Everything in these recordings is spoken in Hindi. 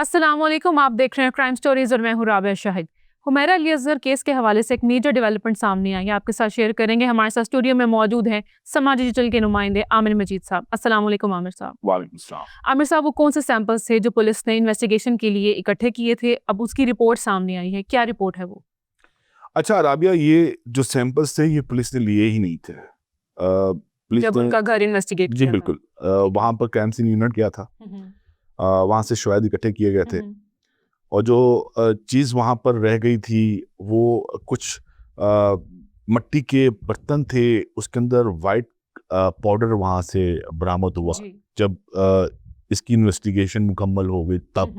अस्सलाम वालेकुम, आप देख रहे हैं क्राइम स्टोरीज और मैं हूं राबिया शाहिद। हुमैरा अली असगर केस के हवाले से एक मेजर डेवलपमेंट सामने आई है, आपके साथ शेयर करेंगे। हमारे साथ स्टूडियो में मौजूद हैं समाज डिजिटल के नुमाइंदे आमिर मजीद साहब। अस्सलाम वालेकुम आमिर साहब। वालेकुम सलाम। आमिर साहब, वो कौन से सैंपल्स थे जो पुलिस ने इन्वेस्टिगेशन के लिए इकट्ठे किए थे, अब उसकी रिपोर्ट सामने आई है, क्या रिपोर्ट है वो? अच्छा राबिया, ये जो सैंपल्स थे ये पुलिस ने लिए ही नहीं थे। पुलिस जब ने उनका घर इन्वेस्टिगेट जी किया था। बिल्कुल, वहाँ पर क्राइम सीन यूनिट गया था। वहाँ से शवाहिद इकट्ठे किए गए थे और जो चीज़ वहाँ पर रह गई थी वो कुछ मट्टी के बर्तन थे, उसके अंदर वाइट पाउडर वहाँ से बरामद हुआ। जब इसकी इन्वेस्टिगेशन मुकम्मल हो गई तब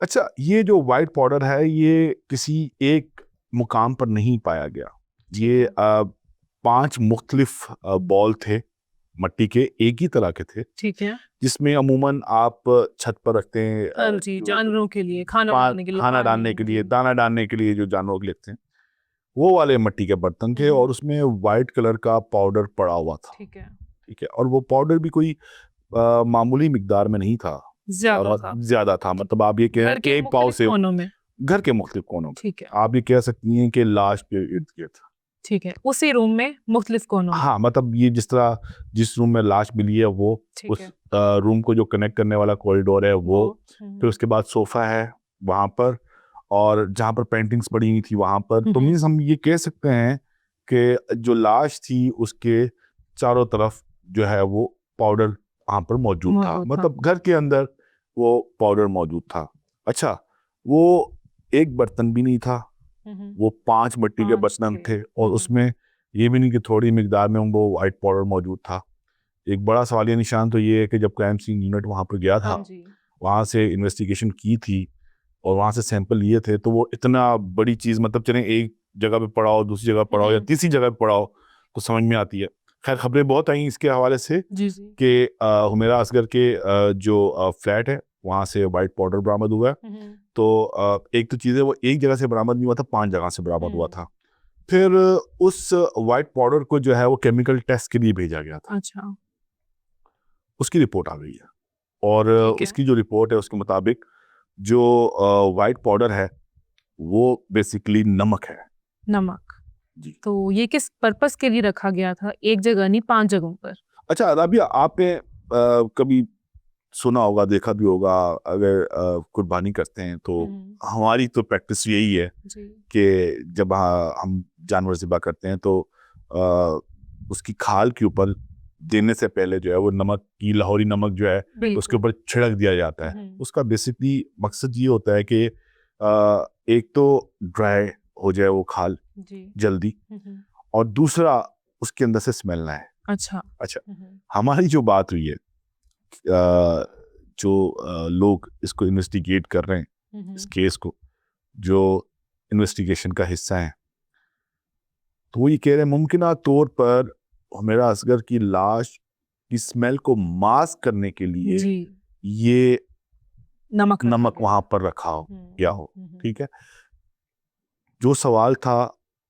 अच्छा, ये जो वाइट पाउडर है ये किसी एक मुकाम पर नहीं पाया गया। ये 5 मुख्तलिफ बॉल थे, मट्टी के एक ही तरह के थे। ठीक है। जिसमें अमूमन आप छत पर रखते हैं जी, जानवरों के लिए खाना डालने के लिए, खाना डालने के लिए, दाना डालने के लिए जो जानवरों के लिए रखते हैं, वो वाले मट्टी के बर्तन थे और उसमें वाइट कलर का पाउडर पड़ा हुआ था। ठीक है। ठीक है, और वो पाउडर भी कोई मामूली मिकदार में नहीं था, ज्यादा था। मतलब आप ये कह रहे हैं कि एक पाव से घर के मुख्तलिफ कोनों में, ठीक है, आप ये कह सकती हैं कि लाश के इर्द गिर्द। ठीक है, उसी रूम में मुख्तलिफ कोनों में। हाँ, मतलब ये जिस तरह जिस रूम में लाश मिली है वो उस रूम को जो कनेक्ट करने वाला कॉरिडोर है वो, फिर उसके बाद सोफा है वहाँ पर, और जहाँ पर पेंटिंग्स पड़ी हुई थी वहाँ पर। तो मीन्स हम ये कह सकते हैं कि जो लाश थी उसके चारों तरफ जो है वो पाउडर वहाँ पर मौजूद था, मतलब घर के अंदर वो पाउडर मौजूद था। अच्छा, वो एक बर्तन भी नहीं था, वो 5 मिट्टी के बर्तन थे और उसमें ये भी नहीं कि थोड़ी मिकदार में वो वाइट पाउडर मौजूद था। एक बड़ा सवालिया निशान तो ये है कि जब क्राइम सीन यूनिट वहाँ पर गया था, वहाँ से इन्वेस्टिगेशन की थी और वहाँ से सैंपल लिए थे, तो वो इतना बड़ी चीज़, मतलब चलें एक जगह पे पड़ा हो, दूसरी जगह पड़ा हो या तीसरी जगह पे पड़ा हो तो समझ में आती है। खैर, खबरें बहुत आई इसके हवाले से कि हुमैरा असगर के जो फ्लैट है वहाँ से वाइट पाउडर बरामद हुआ है। तो एक तो चीज़ें वो एक जगह से बरामद नहीं हुआ था, 5 जगह से बरामद हुआ था। फिर उस वाइट पाउडर को जो है वो केमिकल टेस्ट के लिए भेजा गया था। अच्छा। उसकी रिपोर्ट आ गई है और उसकी जो रिपोर्ट है उसके मुताबिक जो वाइट पाउडर है वो बेसिकली नमक है। नमक जी। तो ये किस पर्पस के लिए रखा गया था, एक जगह नहीं 5 जगहों पर? अच्छा राबिया, आपने कभी सुना होगा, देखा भी होगा, अगर कुर्बानी करते हैं तो हमारी तो प्रैक्टिस यही है कि जब हम जानवर ज़िबा करते हैं तो उसकी खाल के ऊपर देने से पहले जो है वो नमक की, लाहौरी नमक जो है उसके ऊपर छिड़क दिया जाता है। उसका बेसिकली मकसद ये होता है कि एक तो ड्राई हो जाए वो खाल जल्दी, और दूसरा उसके अंदर से स्मेल ना है। अच्छा। हमारी जो बात हुई है, जो लोग इसको इन्वेस्टिगेट कर रहे हैं, इस केस को, जो इन्वेस्टिगेशन का हिस्सा है, तो वो ये कह रहे हैं मुमकिन तौर पर हुमैरा असगर की लाश की स्मेल को मास्क करने के लिए ये नमक वहां पर रखा हो या हो। ठीक है, जो सवाल था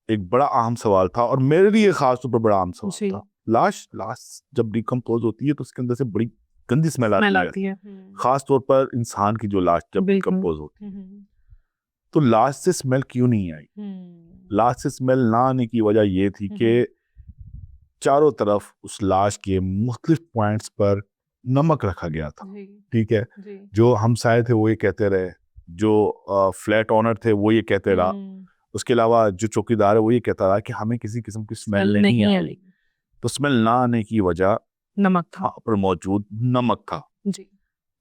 एक बड़ा अहम सवाल था और मेरे लिए खास तौर पर बड़ा अहम सवाल था। लाश जब डिकम्पोज होती है तो उसके अंदर से बड़ी गंदी स्मेल आती है, खास तौर पर इंसान की जो लाश जब डिकम्पोज होती है। तो लाश से स्मेल क्यों नहीं आई? लाश से स्मेल ना आने की वजह ये थी कि चारों तरफ उस लाश के मुख्तलिफ पॉइंट्स पर नमक रखा गया था। ठीक है, जो हमसाये थे वो ये कहते रहे, जो फ्लैट ओनर थे वो ये कहते रहा, उसके अलावा जो चौकीदार है वो ये कहता रहा कि हमें किसी किस्म की स्मेल नहीं आ रही। तो स्मेल ना आने की वजह नमक था, वहाँ पर मौजूद नमक था। जी।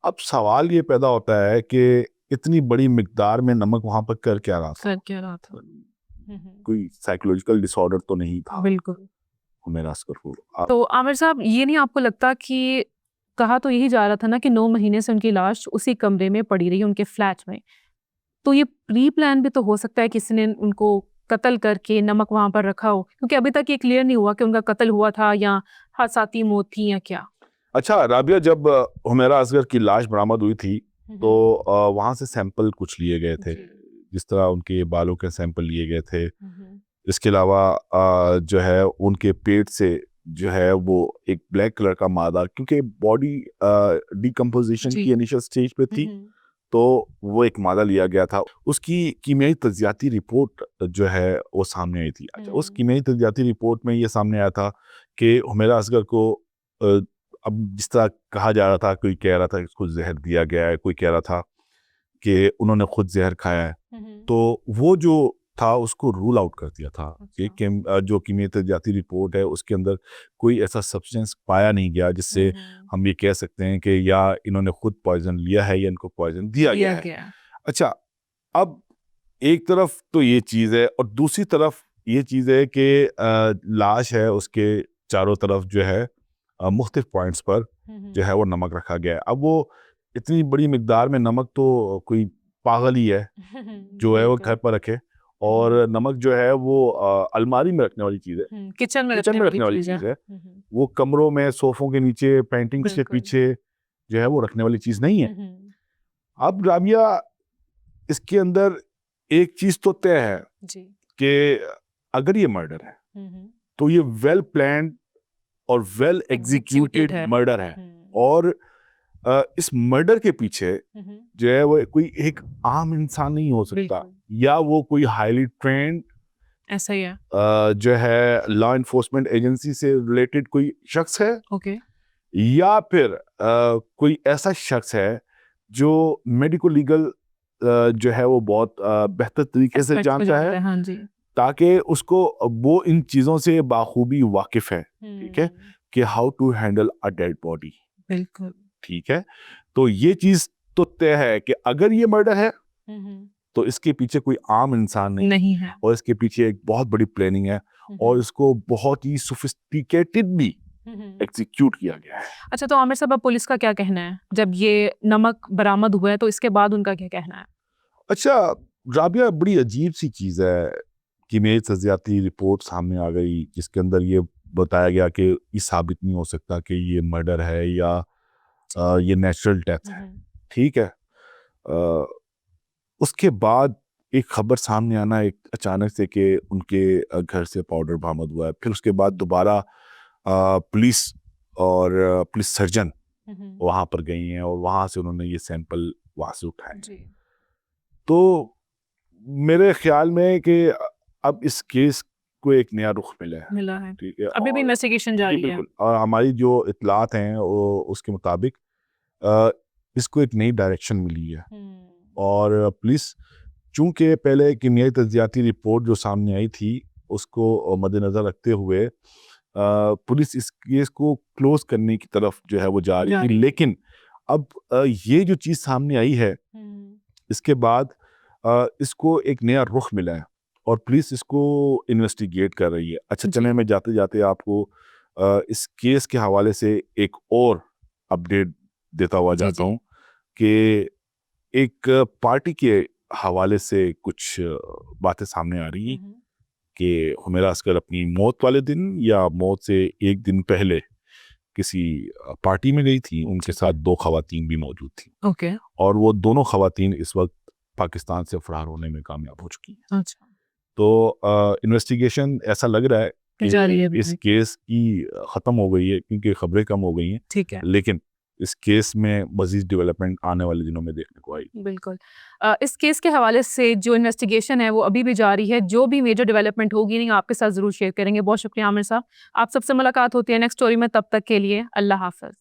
अब सवाल ये पैदा होता है कि इतनी बड़ी मिकदार में नमक वहां पर कर क्या रहा था? कोई साइकोलॉजिकल डिसऑर्डर तो नहीं था? बिल्कुल। हुमैरा असगर को तो आमिर साहब, ये नहीं आपको लगता कि कहा तो यही जा रहा था ना कि 9 महीने से उनकी लाश उसी कमरे में पड़ी रही उनके फ्लैट में, तो ये प्री प्लान भी तो हो सकता है किसी ने उनको कत्ल करके नमक वहां पर रखा हो, क्योंकि अभी तक ये क्लियर नहीं हुआ कि उनका कत्ल हुआ था या हादसाती मौत थी या क्या। अच्छा राबिया, जब हुमैरा असगर की लाश बरामद हुई थी तो वहां से सैंपल कुछ लिए गए थे, जिस तरह उनके बालों के सैंपल लिए गए थे। इसके अलावा जो है उनके पेट से जो है वो एक ब्लैक कलर का मादा, क्योंकि बॉडी डिकम्पोजिशन की इनिशियल स्टेज पे थी, तो वो एक मादा लिया गया था, उसकी कीमियाई तज्जियाती रिपोर्ट जो है वो सामने आई थी। अच्छा, उस कीमियाई तज्जियाती रिपोर्ट में ये सामने आया था कि हुमैरा असगर को अब जिस तरह कहा जा रहा था, कोई कह रहा था कि उसको जहर दिया गया है, कोई कह रहा था कि उन्होंने खुद जहर खाया है, तो वो जो था उसको रूल आउट कर दिया था कि जो कीमियाई तज्जियाती रिपोर्ट है उसके अंदर कोई ऐसा सब्सटेंस पाया नहीं गया जिससे हम ये कह सकते हैं कि या इन्होंने खुद पॉइजन लिया है या इनको पॉइजन दिया गया है। अच्छा, अब एक तरफ तो ये चीज़ है और दूसरी तरफ ये चीज़ है कि लाश है, उसके चारों तरफ जो है मुख्तलिफ पॉइंट्स पर जो है वो नमक रखा गया है। अब वो इतनी बड़ी मिकदार में नमक तो कोई पागल ही है जो है वो घर पर रखे, और नमक जो है वो अलमारी में रखने वाली चीज़ है, किचन में रखने वाली चीज़ है। वो कमरों में, सोफों के नीचे, पेंटिंग्स के पीछे जो है वो रखने वाली चीज़ नहीं है। अब राबिया, इसके अंदर एक चीज़ तो तय है कि अगर ये मर्डर है तो ये वेल प्लान्ड और वेल एग्जीक्यूटेड मर्डर है, और इस मर्डर के पीछे जो है वो कोई एक आम इंसान नहीं हो सकता, या वो कोई हाईली ट्रेंड ऐसा ही है जो है लॉ इन्फोर्समेंट एजेंसी से रिलेटेड कोई शख्स है, या फिर कोई ऐसा शख्स है जो मेडिको लीगल जो है वो बहुत बेहतर तरीके से जानता है, हाँ जी, ताकि उसको वो इन चीज़ों से बाखूबी वाकिफ है, ठीक है, कि how to handle a dead body. बिल्कुल ठीक है, तो ये चीज़ तो तय है कि अगर ये मर्डर है तो इसके पीछे कोई आम इंसान नहीं है, और इसके पीछे एक बहुत बड़ी प्लानिंग है, और इसको बहुत ही सोफिस्टिकेटेड भी एग्जीक्यूट किया गया है। अच्छा, तो आमिर साहब, अब पुलिस का क्या कहना है जब ये नमक बरामद हुआ है, तो इसके बाद उनका क्या कहना है? अच्छा राबिया, बड़ी अजीब सी चीज़ है कि मेरी तज्जियाती रिपोर्ट सामने आ गई जिसके अंदर ये बताया गया कि ये साबित नहीं हो सकता कि ये मर्डर है या ये नेचुरल डेथ है, ठीक है। उसके बाद एक खबर सामने आना एक अचानक से कि उनके घर से पाउडर बरामद हुआ है, फिर उसके बाद दोबारा पुलिस और पुलिस सर्जन वहाँ पर गई हैं और वहाँ से उन्होंने ये सैंपल वहाँ से उठाए। तो मेरे ख्याल में कि अब इस केस को एक नया रुख मिला है, ठीक है, अभी भी इन्वेस्टिगेशन जारी है, और हमारी जो इत्तलात हैं वो उसके मुताबिक इसको एक नई डायरेक्शन मिली है, और पुलिस चूंकि पहले कीमियाई तज्जियाती रिपोर्ट जो सामने आई थी उसको मद्देनजर रखते हुए पुलिस इस केस को क्लोज करने की तरफ जो है वो जा रही थी, लेकिन अब ये जो चीज़ सामने आई है इसके बाद इसको एक नया रुख मिला है और पुलिस इसको इन्वेस्टिगेट कर रही है। अच्छा, चलें मैं जाते जाते आपको इस केस के हवाले से एक और अपडेट देता हुआ जाता हूँ कि एक पार्टी के हवाले से कुछ बातें सामने आ रही हैं कि हुमैरा असगर अपनी मौत वाले दिन या मौत से एक दिन पहले किसी पार्टी में गई थी, उनके साथ 2 खवातीन भी मौजूद थी, और वो दोनों खवातीन इस वक्त पाकिस्तान से फरार होने में कामयाब हो चुकी हैं। अच्छा, तो इन्वेस्टिगेशन ऐसा लग रहा है कि इस केस की ख़त्म हो गई है क्योंकि खबरें कम हो गई हैं, ठीक है, लेकिन इस केस में मज़ीद डेवलपमेंट आने वाले दिनों में देखने को आई। बिल्कुल। इस केस के हवाले से जो इन्वेस्टिगेशन है वो अभी भी जारी है, जो भी मेजर डेवलपमेंट होगी नहीं आपके साथ ज़रूर शेयर करेंगे। बहुत शुक्रिया आमिर साहब, आप सबसे मुलाकात होती है नेक्स्ट स्टोरी में, तब तक के लिए अल्लाह हाफ़िज़।